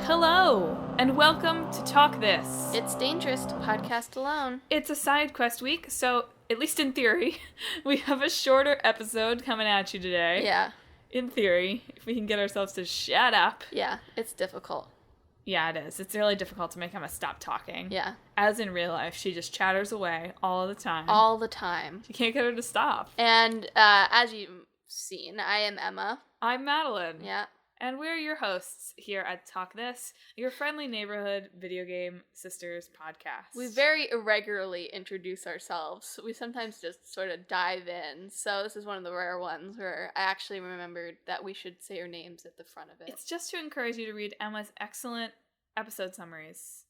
Hello, and welcome to Talk This. It's dangerous to podcast alone. It's a side quest week, so at least in theory, we have a shorter episode coming at you today. Yeah. In theory, if we can get ourselves to shut up. Yeah, it's difficult. Yeah, it is. It's really difficult to make Emma stop talking. Yeah. As in real life, she just chatters away all the time. All the time. You can't get her to stop. And as you've seen, I am Emma. I'm Madelyn. Yeah. And we're your hosts here at Talk This, your friendly neighborhood video game sisters podcast. We very irregularly introduce ourselves. We sometimes just sort of dive in. So this is one of the rare ones where I actually remembered that we should say our names at the front of it. It's just to encourage you to read Emma's excellent episode summaries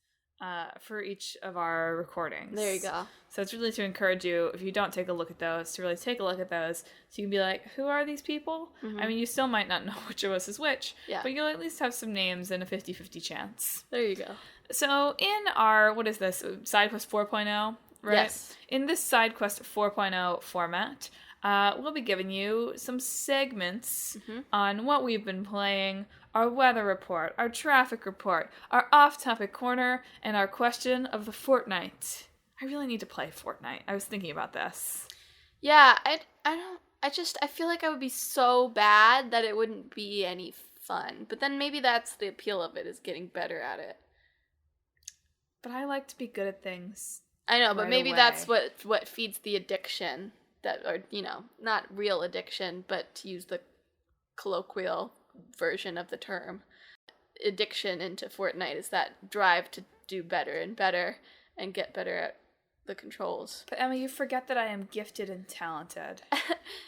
for each of our recordings. There you go. So it's really to encourage you, if you don't take a look at those, to really take a look at those so you can be like, who are these people? Mm-hmm. I mean, you still might not know which of us is which, yeah. but you'll at least have some names and a 50-50 chance. There you go. So in our, what is this, Side Quest 4.0, right? Yes. In this Side Quest 4.0 format, we'll be giving you some segments on what we've been playing, our weather report, our traffic report, our off-topic corner, and our question of the fortnight. I really need to play Fortnite. I was thinking about this. Yeah, I feel like I would be so bad that it wouldn't be any fun. But then maybe that's the appeal of it, is getting better at it. But I like to be good at things. I know, but right maybe away. that's what feeds the addiction. That, or, not real addiction, but to use the colloquial version of the term, addiction into Fortnite is that drive to do better and better and get better at the controls. But Emma, you forget that I am gifted and talented.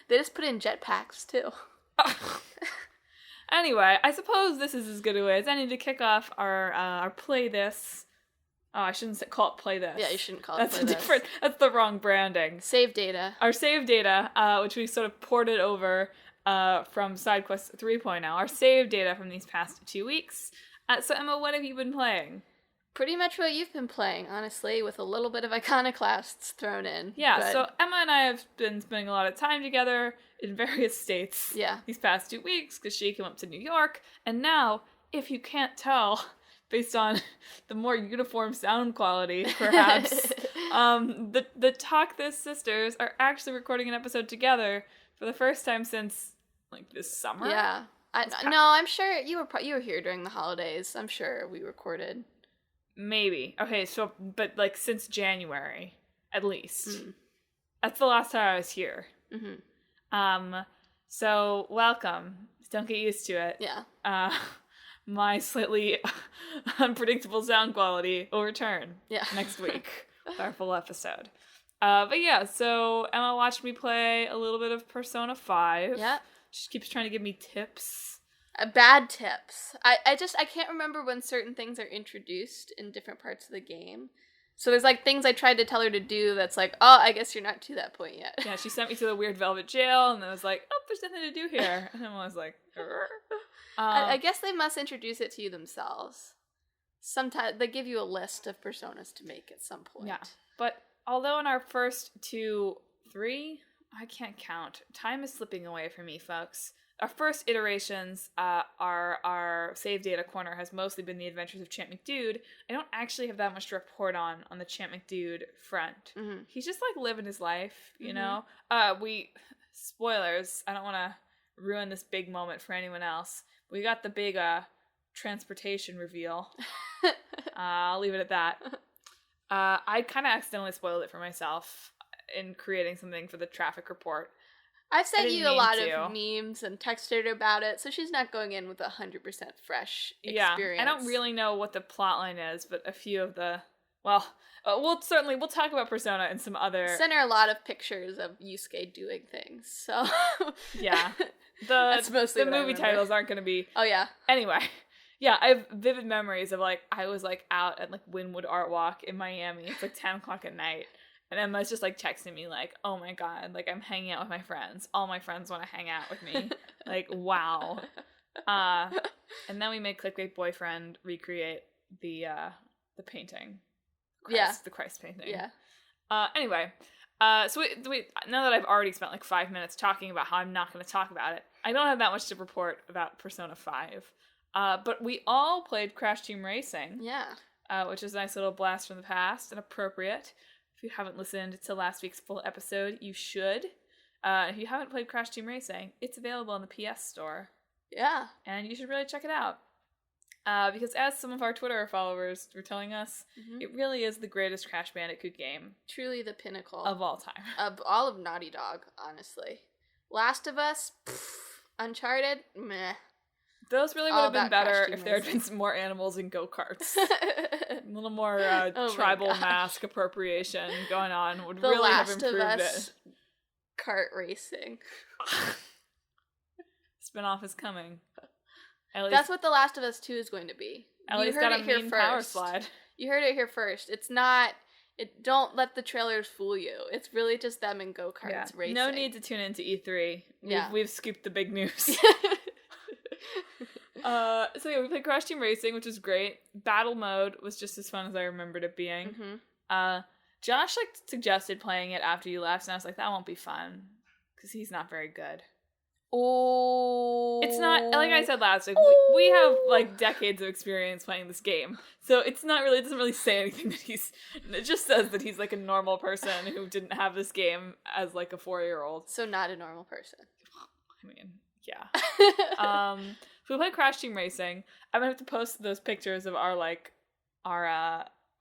They just put in jetpacks too. Anyway, I suppose this is as good a way as any to kick off our play this. Oh, I shouldn't call it play this. Yeah, you shouldn't call it That's play this. That's the wrong branding. Save data. Our save data, which we sort of ported over from SideQuest 3.0. Our save data from these past 2 weeks. So Emma, what have you been playing? Pretty much what you've been playing, honestly, with a little bit of Iconoclasts thrown in. Yeah, but... so Emma and I have been spending a lot of time together in various states these past 2 weeks because she came up to New York. And now, if you can't tell, based on the more uniform sound quality, perhaps, the Talk This sisters are actually recording an episode together for the first time since, like, this summer. Yeah. I'm sure you were here during the holidays. I'm sure we recorded. Maybe. Okay, so, but, like, since January, at least. That's the last time I was here. Mm-hmm. So, welcome. Don't get used to it. Yeah. My slightly unpredictable sound quality will return next week with our full episode. But yeah, so Emma watched me play a little bit of Persona 5. Yeah. She keeps trying to give me tips. Bad tips. I can't remember when certain things are introduced in different parts of the game. So there's like things I tried to tell her to do that's like, oh, I guess you're not to that point yet. Yeah, she sent me to the weird velvet jail and then was like, oh, there's nothing to do here. And Emma was like, I guess they must introduce it to you themselves. Sometimes they give you a list of personas to make at some point. Yeah, but although in our first 3, I can't count. Time is slipping away from me, folks. Our first iterations, our save data corner has mostly been the adventures of Champ McDude. I don't actually have that much to report on the Champ McDude front. Mm-hmm. He's just like living his life, you know? Spoilers, I don't want to ruin this big moment for anyone else. We got the big transportation reveal. I'll leave it at that. I kind of accidentally spoiled it for myself in creating something for the traffic report. I've sent you a lot of memes and texted her about it, so she's not going in with 100% fresh experience. Yeah, I don't really know what the plotline is, but a few of the... Well, we'll talk about Persona and some other... Send her a lot of pictures of Yusuke doing things, so... Yeah. That's mostly the movie titles aren't going to be... Oh, yeah. Anyway, yeah, I have vivid memories of, like, I was, like, out at, like, Wynwood Art Walk in Miami. It's, like, 10 o'clock at night. And Emma's just, like, texting me, like, oh, my God, like, I'm hanging out with my friends. All my friends want to hang out with me. Like, wow. And then we made Clickbait Boyfriend recreate the painting. The Christ painting. Yeah. Anyway, so we now that I've already spent, like, 5 minutes talking about how I'm not going to talk about it, I don't have that much to report about Persona 5. But we all played Crash Team Racing. Yeah. Which is a nice little blast from the past and appropriate. If you haven't listened to last week's full episode, you should. If you haven't played Crash Team Racing, it's available in the PS Store. Yeah. And you should really check it out. Because as some of our Twitter followers were telling us, it really is the greatest Crash Bandicoot game. Truly the pinnacle. Of all time. Of all of Naughty Dog, honestly. Last of Us, Uncharted, meh. Those really would have been better if there had Racing. been some more animals in go-karts. A little more tribal mask appropriation going on would The really have Last improved of Us it. Kart racing. Spinoff is coming. That's what The Last of Us 2 is going to be. Ellie's got a mean power slide. You heard it here first. It's not... don't let the trailers fool you. It's really just them in go-karts racing. No need to tune into E3. We've scooped the big news. So yeah, we played Crash Team Racing, which was great. Battle mode was just as fun as I remembered it being. Josh suggested playing it after you left, and I was like, that won't be fun because he's not very good. Oh, it's not like I said last week. We have decades of experience playing this game, so it's not really. It doesn't really say anything that he's. It just says that he's a normal person who didn't have this game as a 4-year-old. So not a normal person. I mean, yeah. So we played Crash Team Racing. I'm gonna have to post those pictures of our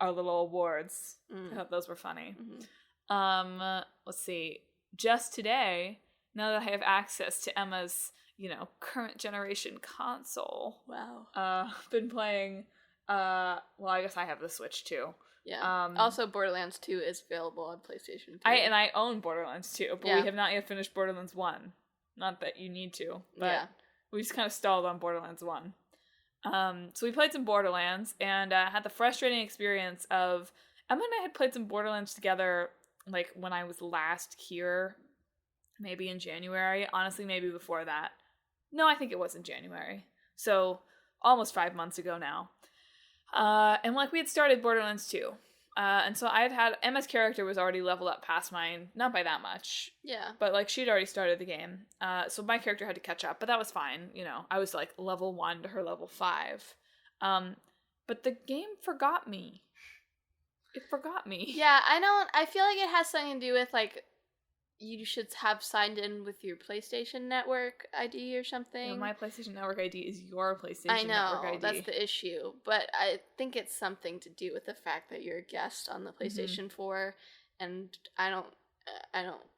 little awards. I thought those were funny. Let's see. Just today, now that I have access to Emma's, current generation console. Wow. Been playing. Well, I guess I have the Switch too. Yeah. Also, Borderlands 2 is available on PlayStation 3. I own Borderlands 2, but we have not yet finished Borderlands 1. Not that you need to, but we just kind of stalled on Borderlands 1. So we played some Borderlands and had the frustrating experience of Emma and I had played some Borderlands together when I was last here, maybe in January. Honestly, maybe before that. No, I think it was in January. So almost 5 months ago now. And we had started Borderlands 2. And so I had Emma's character was already leveled up past mine, not by that much. Yeah. But she'd already started the game. So my character had to catch up, but that was fine. I was level 1 to her level 5. But the game forgot me. It forgot me. Yeah, I feel like it has something to do with you should have signed in with your PlayStation Network ID or something. My PlayStation Network ID is your PlayStation Network ID. That's the issue. But I think it's something to do with the fact that you're a guest on the PlayStation 4, and I don't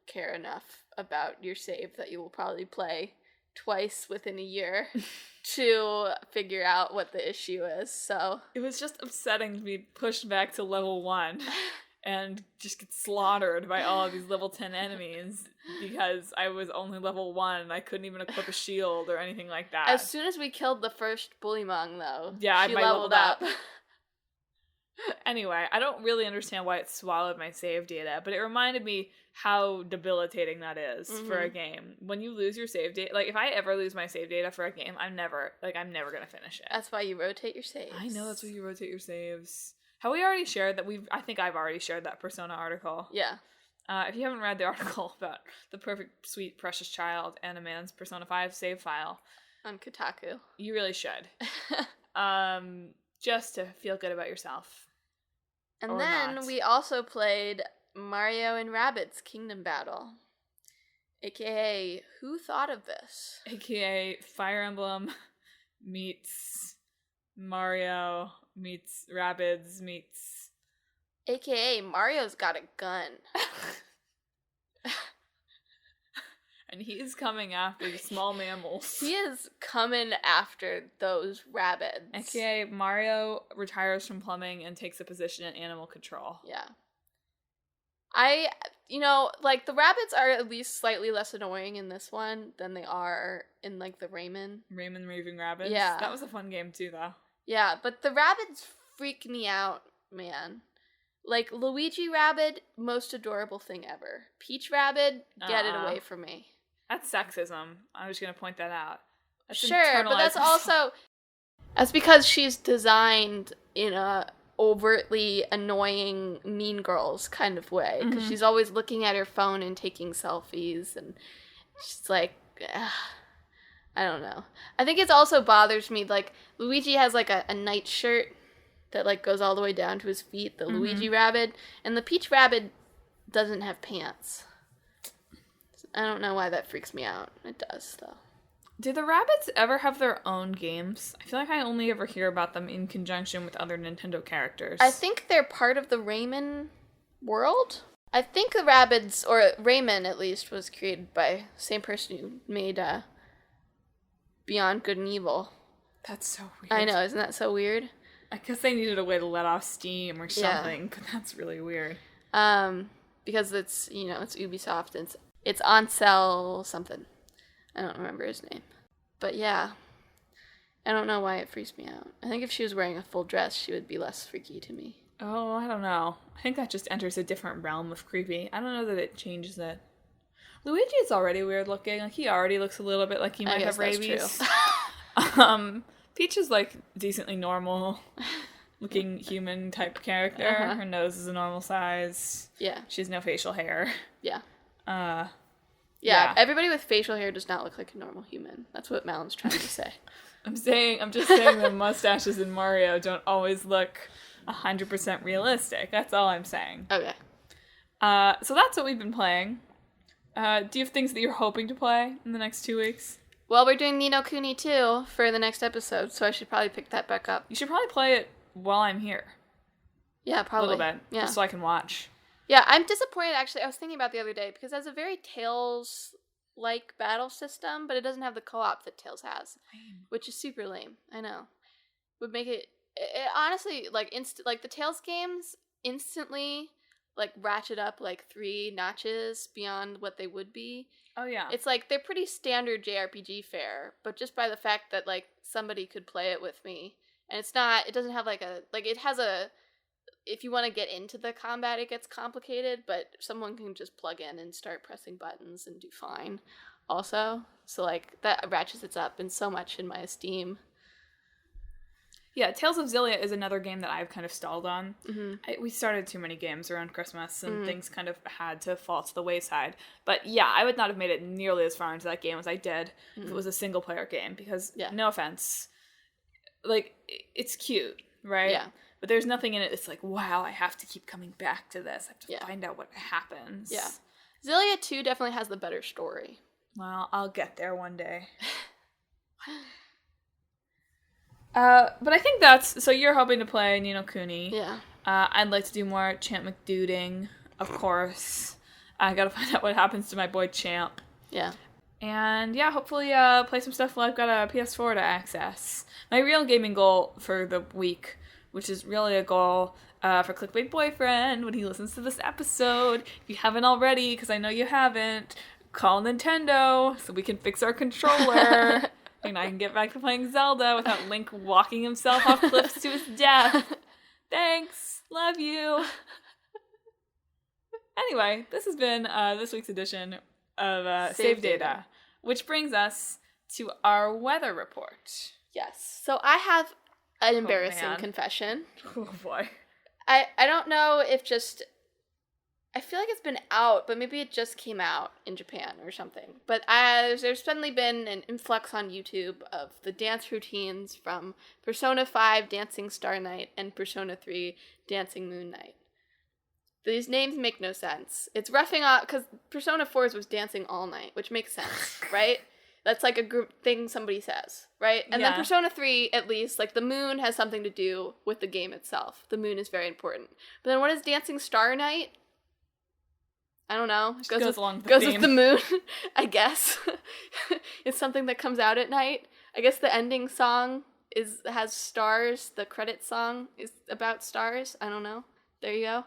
care enough about your save that you will probably play twice within a year to figure out what the issue is. So it was just upsetting to be pushed back to level 1. And just get slaughtered by all of these level 10 enemies because I was only level 1 and I couldn't even equip a shield or anything like that. As soon as we killed the first Bullymong, though, she leveled up. Anyway, I don't really understand why it swallowed my save data, but it reminded me how debilitating that is for a game. When you lose your save data, if I ever lose my save data for a game, I'm never gonna finish it. That's why you rotate your saves. I know, that's why you rotate your saves. Have we already shared that? I think I've already shared that Persona article. Yeah. If you haven't read the article about the perfect, sweet, precious child and a man's Persona 5 save file. On Kotaku. You really should. Just to feel good about yourself. And then we also played Mario and Rabbids Kingdom Battle. AKA, who thought of this? AKA, Fire Emblem meets Mario meets Rabbids meets... AKA, Mario's got a gun. And he's coming after the small mammals. He is coming after those rabbits. AKA, Mario retires from plumbing and takes a position in animal control. Yeah. The rabbits are at least slightly less annoying in this one than they are in, the Rayman. Rayman Raving Rabbids? Yeah. That was a fun game, too, though. Yeah, but the rabbits freak me out, man. Luigi Rabbid, most adorable thing ever. Peach Rabbid, get it away from me. That's sexism. I'm just going to point that out. That's sure, but that's also... That's because she's designed in a overtly annoying Mean Girls kind of way. Because she's always looking at her phone and taking selfies. And she's like... I don't know. I think it also bothers me, like, Luigi has, like, a night shirt that, like, goes all the way down to his feet, the Luigi Rabbit, and the Peach Rabbit doesn't have pants. I don't know why that freaks me out. It does, though. Do the rabbits ever have their own games? I feel like I only ever hear about them in conjunction with other Nintendo characters. I think they're part of the Rayman world. I think the Rabbids, or Rayman at least, was created by the same person who made Beyond Good and Evil. That's so weird. I know, isn't that so weird? I guess they needed a way to let off steam or something, but that's really weird. Because it's, it's Ubisoft, and it's Ansel something. I don't remember his name. But yeah, I don't know why it freaks me out. I think if she was wearing a full dress, she would be less freaky to me. Oh, I don't know. I think that just enters a different realm of creepy. I don't know that it changes it. Luigi is already weird looking. Like, he already looks a little bit like he might have rabies. True. Peach is, like, decently normal looking human type character. Her nose is a normal size. Yeah. She has no facial hair. Yeah. Yeah, everybody with facial hair does not look like a normal human. That's what Madelyn's trying to say. I'm just saying the mustaches in Mario don't always look 100% realistic. That's all I'm saying. Okay. So that's what we've been playing. Do you have things that you're hoping to play in the next 2 weeks? Well, we're doing Ni no Kuni 2 for the next episode, so I should probably pick that back up. You should probably play it while I'm here. Yeah, probably. A little bit, just so I can watch. Yeah, I'm disappointed, actually. I was thinking about the other day, because it has a very Tales-like battle system, but it doesn't have the co-op that Tales has, which is super lame. I know. Would make it honestly, like, the Tales games instantly, like, ratchet up, like, 3 notches beyond what they would be. Oh, yeah. It's, like, they're pretty standard JRPG fare, but just by the fact that, like, somebody could play it with me, and it doesn't have, like, it has a... If you want to get into the combat, it gets complicated, but someone can just plug in and start pressing buttons and do fine also. So, like, that ratchets it up in so much in my esteem. Yeah, Tales of Xillia is another game that I've kind of stalled on. Mm-hmm. We started too many games around Christmas, and things kind of had to fall to the wayside. But yeah, I would not have made it nearly as far into that game as I did if it was a single-player game, because, no offense, like, it's cute, right? Yeah. But there's nothing in it that's like, wow, I have to keep coming back to this. I have to find out what happens. Yeah. Xillia 2 definitely has the better story. Well, I'll get there one day. But I think so you're hoping to play Ni no Kuni. Yeah. I'd like to do more Champ McDuding, of course. I gotta find out what happens to my boy Champ. Yeah. And yeah, hopefully play some stuff while I've got a PS4 to access. My real gaming goal for the week, which is really a goal for Clickbait Boyfriend when he listens to this episode. If you haven't already, because I know you haven't, call Nintendo so we can fix our controller and I can get back to playing Zelda without Link walking himself off cliffs to his death. Thanks. Love you. Anyway, this has been this week's edition of Save Data, which brings us to our weather report. Yes. So I have an embarrassing confession. Oh boy. I don't know if I feel like it's been out, but maybe it just came out in Japan or something. But there's suddenly been an influx on YouTube of the dance routines from Persona 5 Dancing Star Night and Persona 3 Dancing Moon Night. These names make no sense. It's roughing up, because Persona 4's was Dancing All Night, which makes sense, right? That's like a group thing somebody says, right? And then Persona 3, at least, like, the moon has something to do with the game itself. The moon is very important. But then what is Dancing Star Night? I don't know. It goes with the moon, I guess. It's something that comes out at night. I guess the ending song has stars. The credit song is about stars. I don't know. There you go.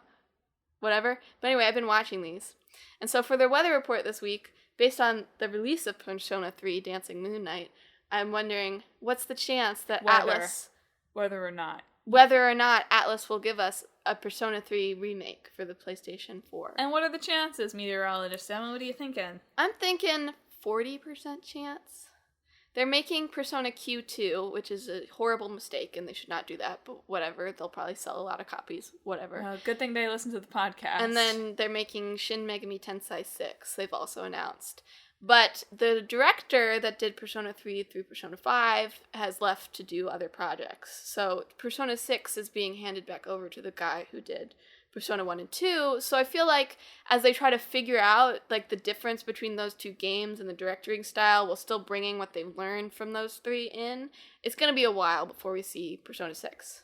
Whatever. But anyway, I've been watching these. And so for their weather report this week, based on the release of Persona 3 Dancing Moon Night, I'm wondering, what's the chance that whether or not Atlas will give us a Persona 3 remake for the PlayStation 4. And what are the chances, meteorologist Emma? What are you thinking? I'm thinking 40% chance. They're making Persona Q2, which is a horrible mistake, and they should not do that, but whatever. They'll probably sell a lot of copies, whatever. Good thing they listen to the podcast. And then they're making Shin Megami Tensei 6, they've also announced. But the director that did Persona 3 through Persona 5 has left to do other projects. So Persona 6 is being handed back over to the guy who did Persona 1 and 2. So I feel like as they try to figure out like the difference between those two games and the directing style while still bringing what they've learned from those three in, it's going to be a while before we see Persona 6.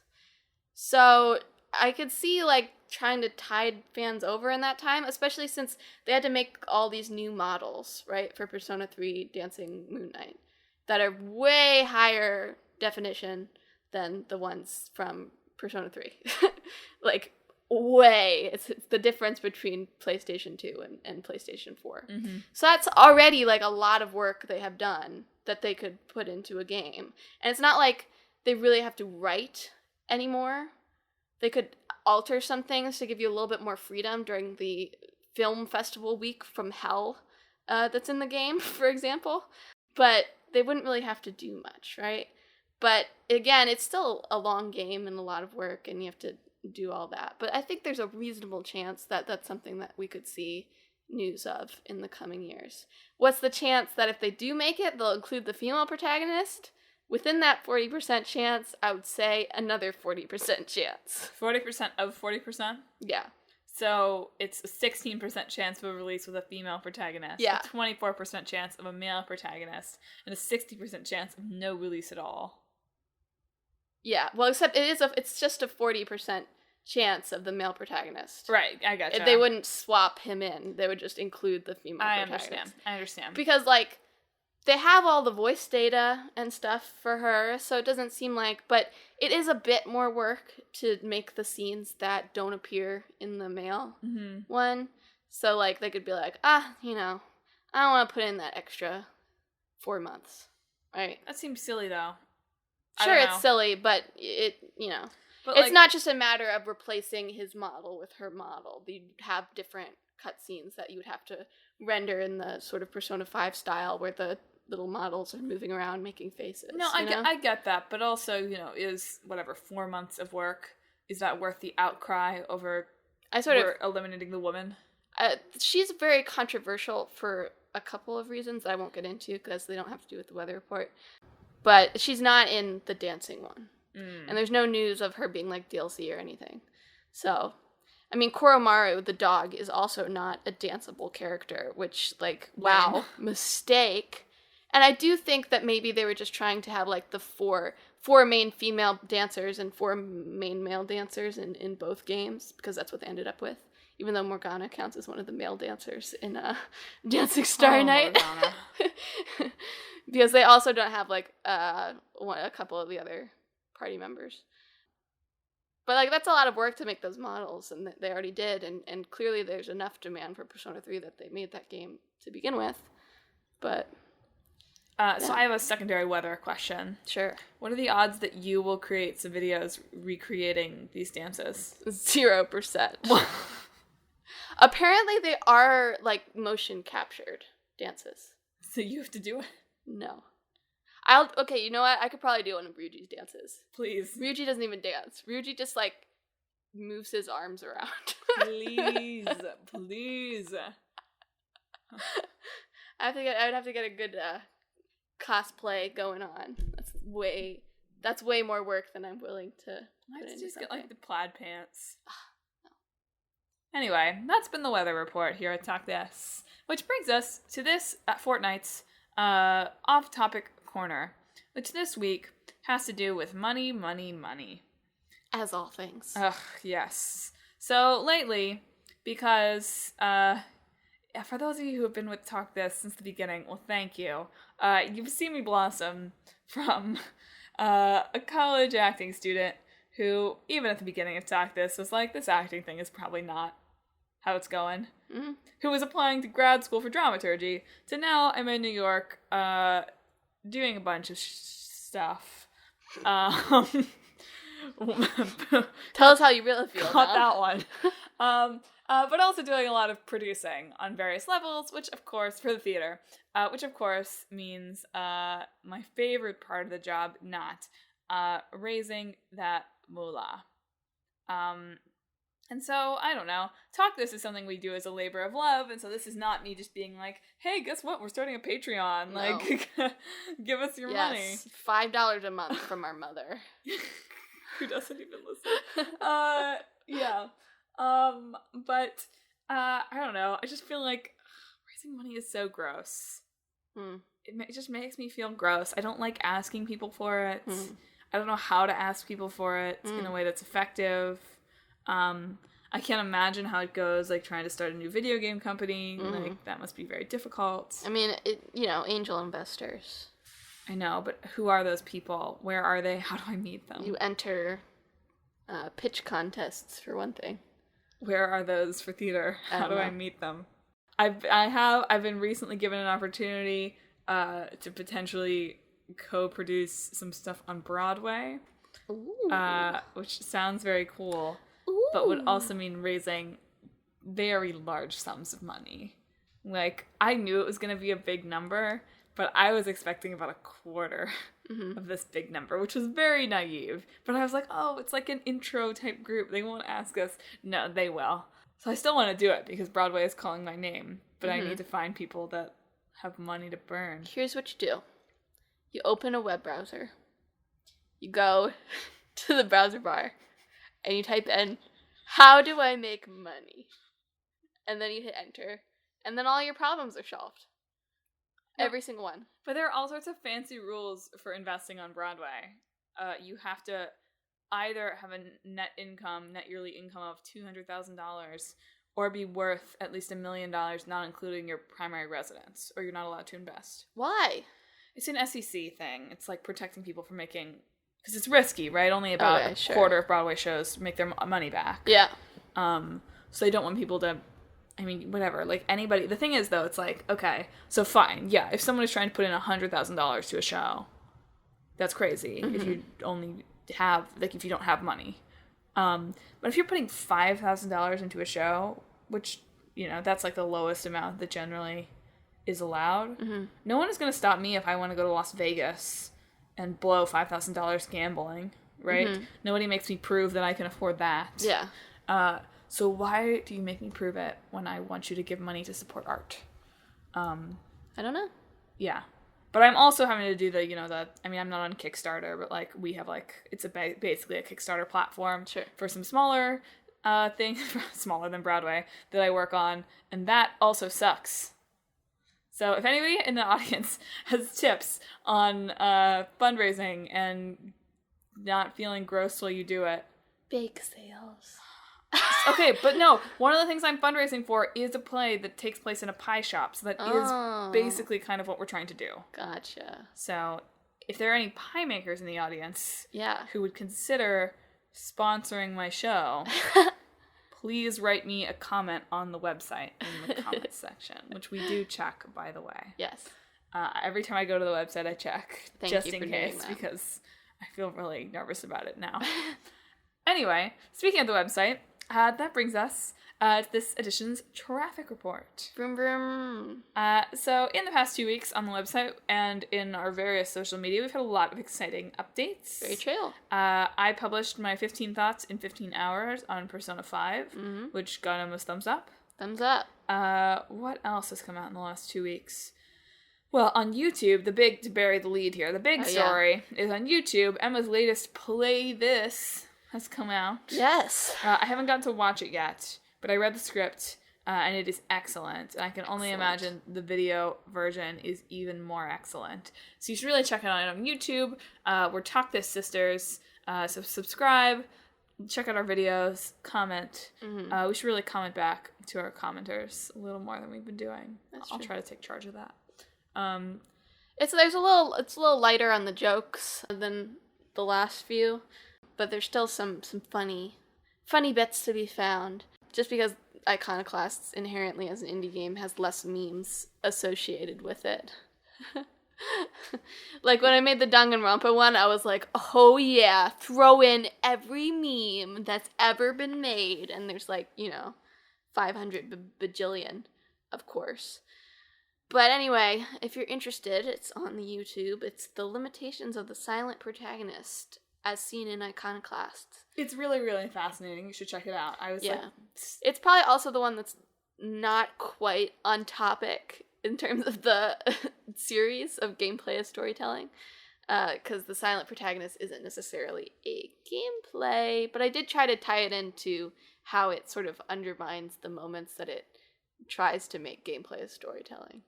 So I could see like trying to tide fans over in that time, especially since they had to make all these new models, right, for Persona 3 Dancing Moon Knight that are way higher definition than the ones from Persona 3. Like, way. It's the difference between PlayStation 2 and PlayStation 4. Mm-hmm. So that's already like a lot of work they have done that they could put into a game. And it's not like they really have to write anymore. They could alter some things to give you a little bit more freedom during the film festival week from hell that's in the game, for example. But they wouldn't really have to do much, right? But again, it's still a long game and a lot of work, and you have to do all that. But I think there's a reasonable chance that that's something that we could see news of in the coming years. What's the chance that if they do make it, they'll include the female protagonist? Within that 40% chance, I would say another 40% chance. 40% of 40%? Yeah. So it's a 16% chance of a release with a female protagonist. Yeah. A 24% chance of a male protagonist. And a 60% chance of no release at all. Yeah. Well, except it's just a 40% chance of the male protagonist. Right. I gotcha. They wouldn't swap him in. They would just include the female protagonist. I understand. Because, like, they have all the voice data and stuff for her, so it doesn't seem like... But it is a bit more work to make the scenes that don't appear in the male one. So, like, they could be like, I don't want to put in that extra 4 months, right? That seems silly, though. Sure, it's silly, but But it's not just a matter of replacing his model with her model. You'd have different cutscenes that you would have to render in the sort of Persona 5 style where the little models are moving around making faces. No, I get that, but also, is 4 months of work, is that worth the outcry over eliminating the woman? She's very controversial for a couple of reasons that I won't get into because they don't have to do with the weather report. But she's not in the dancing one. And there's no news of her being, like, DLC or anything. So, I mean, Koromaru, the dog, is also not a danceable character, which, like, wow, mistake. And I do think that maybe they were just trying to have, like, the four main female dancers and 4 main male dancers in both games, because that's what they ended up with. Even though Morgana counts as one of the male dancers in Dancing Star Night. Because they also don't have, like, a couple of the other party members. But, like, that's a lot of work to make those models, and they already did, and clearly there's enough demand for Persona 3 that they made that game to begin with. But... So I have a secondary weather question. Sure. What are the odds that you will create some videos recreating these dances? 0%. Apparently they are, like, motion captured dances. So you have to do it? No. Okay, you know what? I could probably do one of Ryuji's dances. Please. Ryuji doesn't even dance. Ryuji just, like, moves his arms around. Please. Please. I would have to get a good cosplay going on. That's way more work than I'm willing to put into just something. Get, like, the plaid pants. No. Anyway, that's been the weather report here at Talk This. Which brings us to this fortnight's off-topic corner, which this week has to do with money, money, money. As all things. Ugh, yes. So lately, because for those of you who have been with Talk This since the beginning, well, thank you. You've seen me blossom from a college acting student who, even at the beginning of Talk This, was like, this acting thing is probably not how it's going. Mm-hmm. Who was applying to grad school for dramaturgy, to now I'm in New York doing a bunch of stuff. Tell us how you really feel. Got that one. But also doing a lot of producing on various levels, which of course, for the theater, which of course means my favorite part of the job, not raising that moolah. And so, I don't know. Talk This is something we do as a labor of love, and so this is not me just being like, hey, guess what? We're starting a Patreon. No. Like, give us your money. $5 a month from our mother. Who doesn't even listen. Yeah. But, I don't know. I just feel like raising money is so gross. It just makes me feel gross. I don't like asking people for it. I don't know how to ask people for it in a way that's effective. I can't imagine how it goes, like, trying to start a new video game company. Like, that must be very difficult. I mean, angel investors. I know, but who are those people? Where are they? How do I meet them? You enter pitch contests, for one thing. Where are those for theater? How do I meet them? I've been recently given an opportunity to potentially co-produce some stuff on Broadway, which sounds very cool. But would also mean raising very large sums of money. Like, I knew it was going to be a big number, but I was expecting about a quarter of this big number, which was very naive. But I was like, oh, it's like an intro type group. They won't ask us. No, they will. So I still want to do it because Broadway is calling my name. But I need to find people that have money to burn. Here's what you do. You open a web browser. You go to the browser bar. And you type in, how do I make money? And then you hit enter. And then all your problems are solved. Yep. Every single one. But there are all sorts of fancy rules for investing on Broadway. You have to either have a net yearly income of $200,000, or be worth at least $1 million, not including your primary residence, or you're not allowed to invest. Why? It's an SEC thing. It's like protecting people from making... Because it's risky, right? Only about a quarter of Broadway shows make their money back. Yeah. So they don't want people to... I mean, whatever. Like, anybody... The thing is, though, it's like, okay, so fine. Yeah, if someone is trying to put in $100,000 to a show, that's crazy. If you only have... Like, if you don't have money. But if you're putting $5,000 into a show, which, that's like the lowest amount that generally is allowed, no one is going to stop me if I want to go to Las Vegas and blow $5,000 gambling, right? Nobody makes me prove that I can afford that. Yeah. So why do you make me prove it when I want you to give money to support art? I don't know. Yeah. But I'm also having to do I'm not on Kickstarter, but, like, we have, like, it's basically a Kickstarter platform for some smaller things, smaller than Broadway, that I work on, and that also sucks. So if anybody in the audience has tips on fundraising and not feeling gross while you do it. Bake sales. Okay, but no, one of the things I'm fundraising for is a play that takes place in a pie shop. So that is basically kind of what we're trying to do. Gotcha. So if there are any pie makers in the audience who would consider sponsoring my show... Please write me a comment on the website in the comments section, which we do check, by the way. Yes. Every time I go to the website, I check, just in case, because I feel really nervous about it now. Anyway, speaking of the website, that brings us to this edition's traffic report. Vroom vroom. So in the past 2 weeks on the website and in our various social media, we've had a lot of exciting updates. Very true. I published my 15 thoughts in 15 hours on Persona 5, which got almost thumbs up. Thumbs up. What else has come out in the last 2 weeks? Well, on YouTube, to bury the lead here, the big story is on YouTube. Emma's latest Play This has come out. Yes. I haven't gotten to watch it yet. But I read the script, and it is excellent. And I can only imagine the video version is even more excellent. So you should really check it out on YouTube. We're Talk This Sisters. So subscribe, check out our videos, comment. We should really comment back to our commenters a little more than we've been doing. I'll try to take charge of that. It's a little lighter on the jokes than the last few, but there's still some funny bits to be found. Just because Iconoclasts inherently as an indie game has less memes associated with it. Like when I made the Danganronpa one, I was like, oh yeah, throw in every meme that's ever been made. And there's 500 bajillion, of course. But anyway, if you're interested, it's on the YouTube. It's The Limitations of the Silent Protagonist. as seen in Iconoclasts. It's really, really fascinating. You should check it out. It's probably also the one that's not quite on topic in terms of the series of gameplay as storytelling, because the silent protagonist isn't necessarily a gameplay, but I did try to tie it into how it sort of undermines the moments that it tries to make gameplay as storytelling.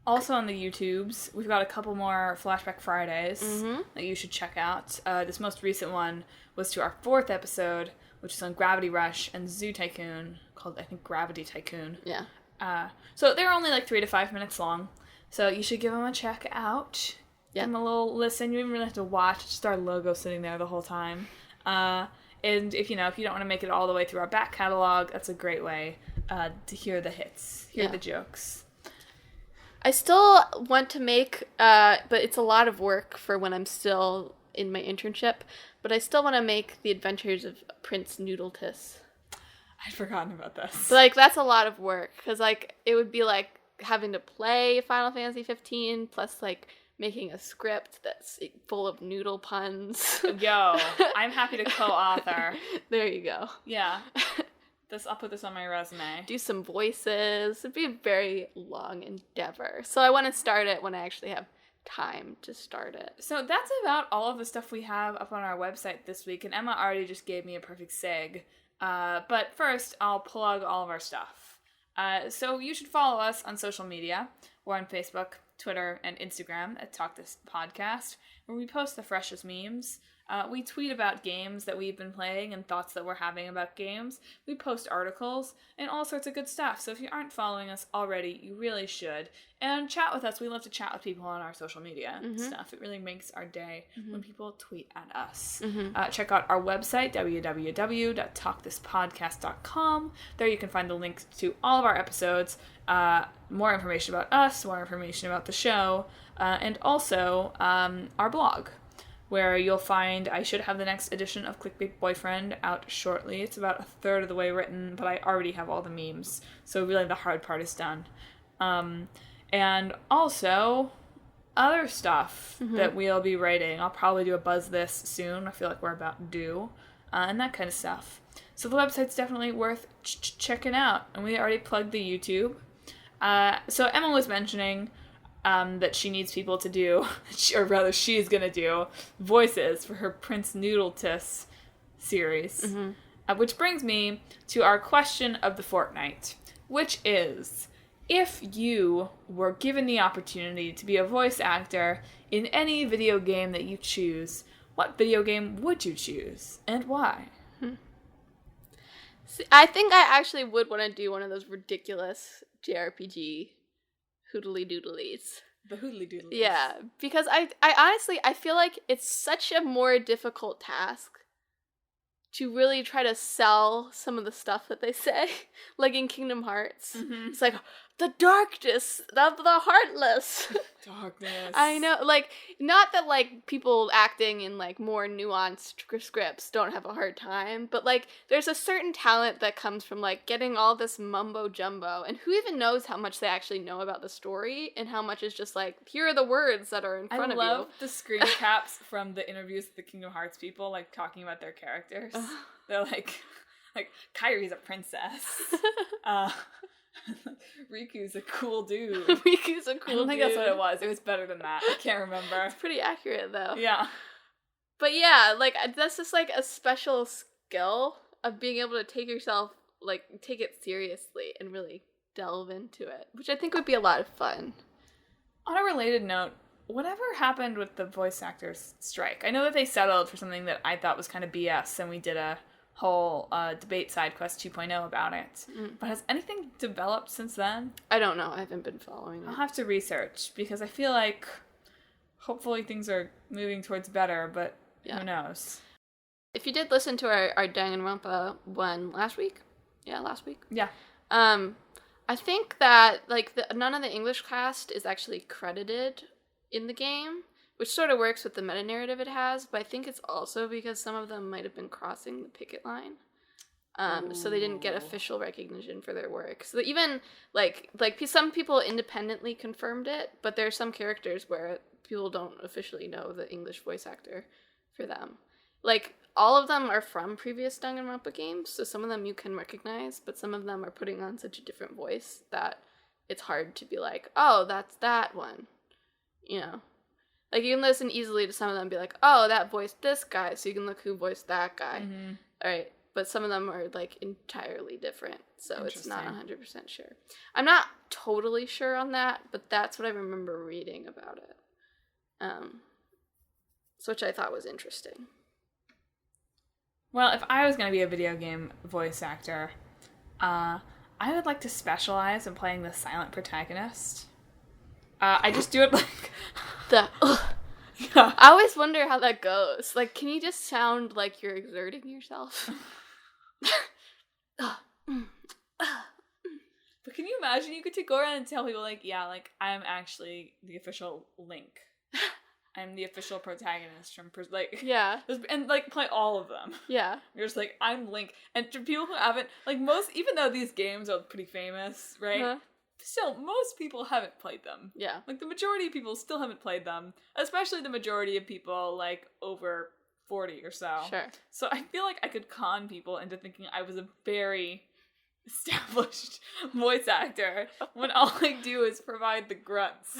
Also on the YouTubes, we've got a couple more Flashback Fridays that you should check out. This most recent one was to our 4th episode, which is on Gravity Rush and Zoo Tycoon, called, I think, Gravity Tycoon. Yeah. So they're only like 3 to 5 minutes long, so you should give them a check out. Give them a little listen. You don't even really have to watch, just our logo sitting there the whole time. And if you don't want to make it all the way through our back catalog, that's a great way to hear the hits, hear the jokes. I still want to make, but it's a lot of work for when I'm still in my internship, but I still want to make The Adventures of Prince Noodletus. I'd forgotten about this. But, like, that's a lot of work, because, like, it would be, like, having to play Final Fantasy 15, plus, like, making a script that's full of noodle puns. Yo, I'm happy to co-author. There you go. Yeah. I'll put this on my resume. Do some voices. It'd be a very long endeavor. So I want to start it when I actually have time to start it. So that's about all of the stuff we have up on our website this week, and Emma already just gave me a perfect seg. But first, I'll plug all of our stuff. So you should follow us on social media. We're on Facebook, Twitter, and Instagram at Talk This Podcast, where we post the freshest memes. We tweet about games that we've been playing and thoughts that we're having about games. We post articles and all sorts of good stuff. So if you aren't following us already, you really should. And chat with us. We love to chat with people on our social media and stuff. It really makes our day when people tweet at us. Check out our website, www.talkthispodcast.com. There you can find the links to all of our episodes, more information about us, more information about the show, and also our blog, where you'll find I should have the next edition of Clickbait Boyfriend out shortly. It's about 1/3 of the way written, but I already have all the memes, so really the hard part is done. And also other stuff that we'll be writing. I'll probably do a Buzz This soon. I feel like we're about due, and that kind of stuff. So the website's definitely worth checking out, and we already plugged the YouTube. So Emma was mentioning that she needs people to do, or rather she's going to do, voices for her Prince Noodletus series. Which brings me to our question of the fortnight, which is, if you were given the opportunity to be a voice actor in any video game that you choose, what video game would you choose, and why? See, I think I actually would want to do one of those ridiculous JRPG hoodly doodlies. The hoodly doodlies. Yeah, because I honestly, I feel like it's such a more difficult task to really try to sell some of the stuff that they say. Like in Kingdom Hearts. It's like, the darkness of the heartless. Darkness. I know, like, not that, like, people acting in, like, more nuanced scripts don't have a hard time, but, like, there's a certain talent that comes from, like, getting all this mumbo-jumbo, and who even knows how much they actually know about the story, and how much is just, like, here are the words that are in front of you. I love the screen caps from the interviews with the Kingdom Hearts people, like, talking about their characters. They're like, Kairi's a princess. Riku's a cool dude. Riku's a cool dude. I don't think that's what it was. It was better than that. I can't remember. It's pretty accurate, though. Yeah. But yeah, like, that's just, like, a special skill of being able to take yourself, like, take it seriously and really delve into it, which I think would be a lot of fun. On a related note, whatever happened with the voice actors strike? I know that they settled for something that I thought was kind of BS, and we did a whole debate side quest 2.0 about it. But has anything developed since then? I don't know. I haven't been following it. I'll have to research, because I feel like hopefully things are moving towards better, but who knows? If you did listen to our Danganronpa one last week, Yeah. I think that, like, none of the English cast is actually credited in the game, which sort of works with the meta-narrative it has, but I think it's also because some of them might have been crossing the picket line. So they didn't get official recognition for their work. So even, like some people independently confirmed it, but there are some characters where people don't officially know the English voice actor for them. Like, all of them are from previous Danganronpa games, so some of them you can recognize, but some of them are putting on such a different voice that it's hard to be like, oh, that's that one. You know? Like, you can listen easily to some of them and be like, oh, that voiced this guy, so you can look who voiced that guy. Mm-hmm. All right. But some of them are, like, entirely different, so it's not 100% sure. I'm not totally sure on that, but that's what I remember reading about it. So which I thought was interesting. Well, if I was going to be a video game voice actor, I would like to specialize in playing the silent protagonist. I just do it like... Yeah. I always wonder how that goes. Like, can you just sound like you're exerting yourself? But can you imagine you could go around and tell people, like, yeah, like, I'm actually the official Link. I'm the official protagonist from, like... Yeah. And, like, play all of them. Yeah. You're just like, I'm Link. And to people who haven't, like, even though these games are pretty famous, right? Uh-huh. Still, most people haven't played them. Yeah. Like, the majority of people still haven't played them. Especially the majority of people, like, over 40 or so. Sure. So I feel like I could con people into thinking I was a very established voice actor when all I do is provide the grunts.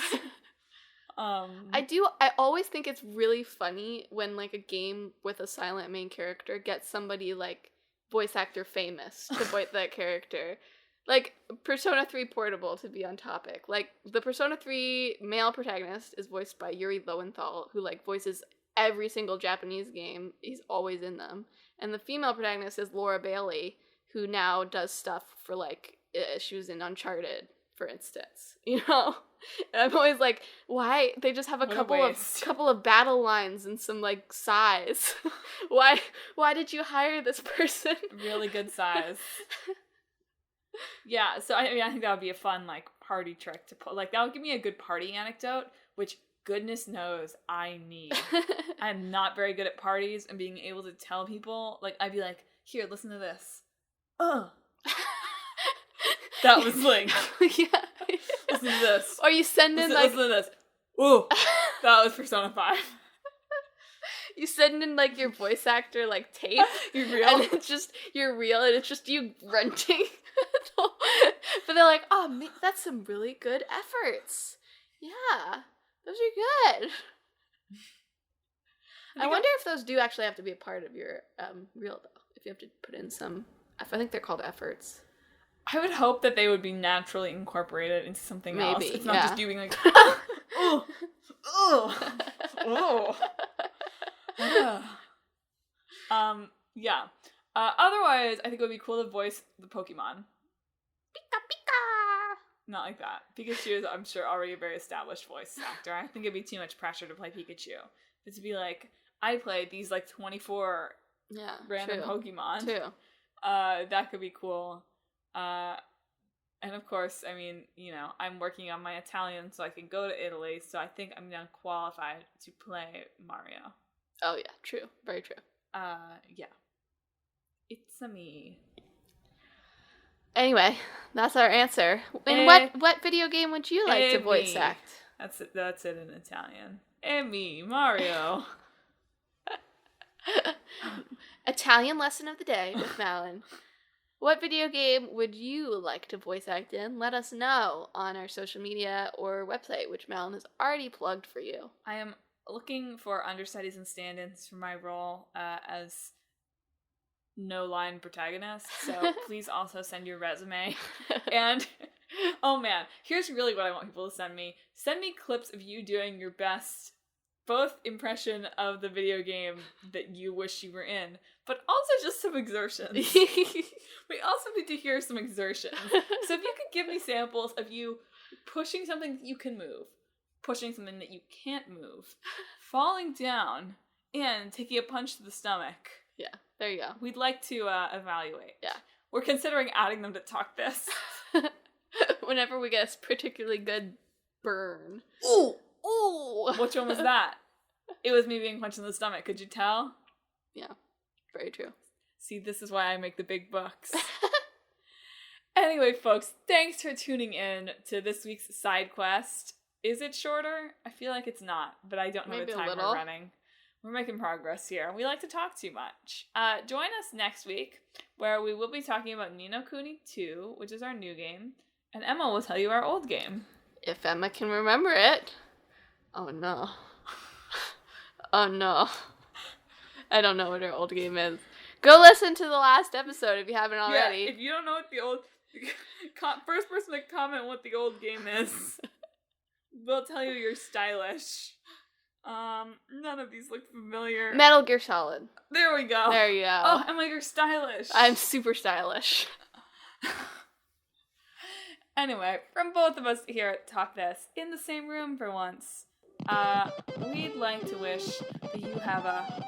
I always think it's really funny when, like, a game with a silent main character gets somebody, like, voice actor famous to voice that character. Like, Persona 3 Portable, to be on topic. Like, the Persona 3 male protagonist is voiced by Yuri Lowenthal, who, like, voices every single Japanese game. He's always in them. And the female protagonist is Laura Bailey, who now does stuff for, like, she was in Uncharted, for instance. You know? And I'm always like, why? They just have a couple of battle lines and some, like, sighs. Why did you hire this person? Really good sighs. Yeah, so I think that would be a fun, like, party trick to put. Like, that would give me a good party anecdote, which goodness knows I need. I'm not very good at parties and being able to tell people, like, I'd be like, here, listen to this. That was Link. Yeah. Listen to this. Or you send in, like... Listen to this. Ooh, that was Persona 5. You send in, like, your voice actor, like, tape. You're real. And it's just, you're real, and it's just you grunting. But they're like, oh, that's some really good efforts. Yeah, those are good. I wonder if those do actually have to be a part of your reel, though. If you have to put in some, I think they're called efforts. I would hope that they would be naturally incorporated into something else. It's not just you being like, oh, oh, oh. Yeah. Otherwise, I think it would be cool to voice the Pokemon. Pika Pika! Not like that. Pikachu is, I'm sure, already a very established voice actor. I think it'd be too much pressure to play Pikachu. But to be like, I played these, like, 24 random Pokemon. True. That could be cool. And of course, I mean, you know, I'm working on my Italian so I can go to Italy, so I think I'm now qualified to play Mario. Oh, yeah, true. Very true. Yeah. It's a me. Anyway, that's our answer. And what video game would you like to voice act? That's it in Italian. Me, Mario. Italian lesson of the day with Madelyn. What video game would you like to voice act in? Let us know on our social media or website, which Madelyn has already plugged for you. I am looking for understudies and stand-ins for my role as no-line protagonist, so please also send your resume. And, oh man, here's really what I want people to send me. Send me clips of you doing your best, both impression of the video game that you wish you were in, but also just some exertions. We also need to hear some exertions. So if you could give me samples of you pushing something that you can move, pushing something that you can't move, falling down, and taking a punch to the stomach. Yeah, there you go. We'd like to evaluate. Yeah. We're considering adding them to Talk This. Whenever we get a particularly good burn. Ooh! Ooh! Which one was that? It was me being punched in the stomach. Could you tell? Yeah, very true. See, this is why I make the big bucks. Anyway, folks, thanks for tuning in to this week's side quest. Is it shorter? I feel like it's not, but I don't know the time we're running. We're making progress here. We like to talk too much. Join us next week, where we will be talking about Ni no Kuni 2, which is our new game, and Emma will tell you our old game. If Emma can remember it. Oh no. Oh no. I don't know what her old game is. Go listen to the last episode if you haven't already. Yeah, if you don't know what the old... First person to comment what the old game is, we'll tell you you're stylish. None of these look familiar. Metal Gear Solid. There we go. There you go. Oh, Emma, you're stylish. I'm super stylish. Anyway, from both of us here at Talk This, in the same room for once, we'd like to wish that you have a